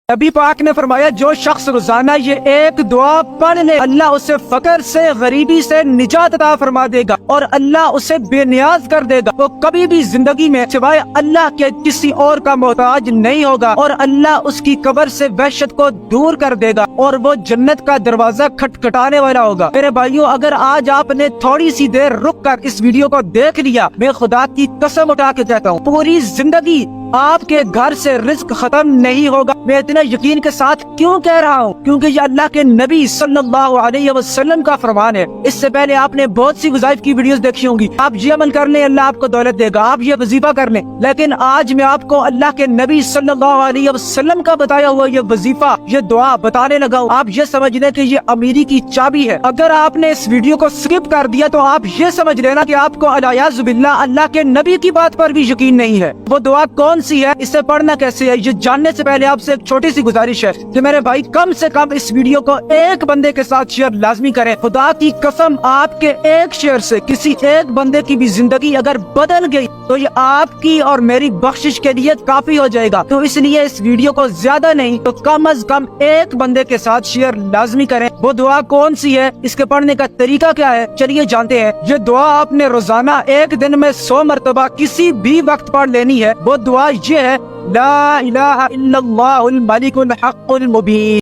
نبی پاک نے فرمایا جو شخص روزانہ یہ ایک دعا پڑھ لے اللہ اسے فقر سے غریبی سے نجات عطا فرما دے گا اور اللہ اسے بے نیاز کر دے گا۔ وہ کبھی بھی زندگی میں سوائے اللہ کے کسی اور کا محتاج نہیں ہوگا اور اللہ اس کی قبر سے وحشت کو دور کر دے گا اور وہ جنت کا دروازہ کھٹکھٹانے والا ہوگا۔ میرے بھائیوں، اگر آج آپ نے تھوڑی سی دیر رک کر اس ویڈیو کو دیکھ لیا، میں خدا کی قسم اٹھا کے کہتا ہوں پوری زندگی آپ کے گھر سے رزق ختم نہیں ہوگا۔ میں اتنا یقین کے ساتھ کیوں کہہ رہا ہوں؟ کیونکہ یہ اللہ کے نبی صلی اللہ علیہ وسلم کا فرمان ہے۔ اس سے پہلے آپ نے بہت سی وظائف کی ویڈیوز دیکھی ہوں گی، آپ یہ عمل کر لیں اللہ آپ کو دولت دے گا، آپ یہ وظیفہ کر لیں، لیکن آج میں آپ کو اللہ کے نبی صلی اللہ علیہ وسلم کا بتایا ہوا یہ وظیفہ، یہ دعا بتانے لگا ہوں۔ آپ یہ سمجھ لیں کہ یہ امیری کی چابی ہے۔ اگر آپ نے اس ویڈیو کو سکپ کر دیا تو آپ یہ سمجھ لینا کہ آپ کو الیاذ باللہ اللہ کے نبی کی بات پر بھی یقین نہیں ہے۔ وہ دعا کون سی ہے، اسے پڑھنا کیسے ہے، یہ جاننے سے پہلے آپ سے ایک چھوٹی سی گزارش ہے کہ میرے بھائی کم سے کم اس ویڈیو کو ایک بندے کے ساتھ شیئر لازمی کریں۔ خدا کی قسم آپ کے ایک شیئر سے کسی ایک بندے کی بھی زندگی اگر بدل گئی تو یہ آپ کی اور میری بخشش کے لیے کافی ہو جائے گا۔ تو اس لیے اس ویڈیو کو زیادہ نہیں تو کم از کم ایک بندے کے ساتھ شیئر لازمی کریں۔ وہ دعا کون سی ہے، اس کے پڑھنے کا طریقہ کیا ہے، چلیے جانتے ہیں۔ یہ دعا آپ نے روزانہ ایک دن میں 100 مرتبہ کسی بھی وقت پڑھ لینی ہے۔ وہ دعا یہ ہے، لا الہ الا اللہ الملک الحق المبین۔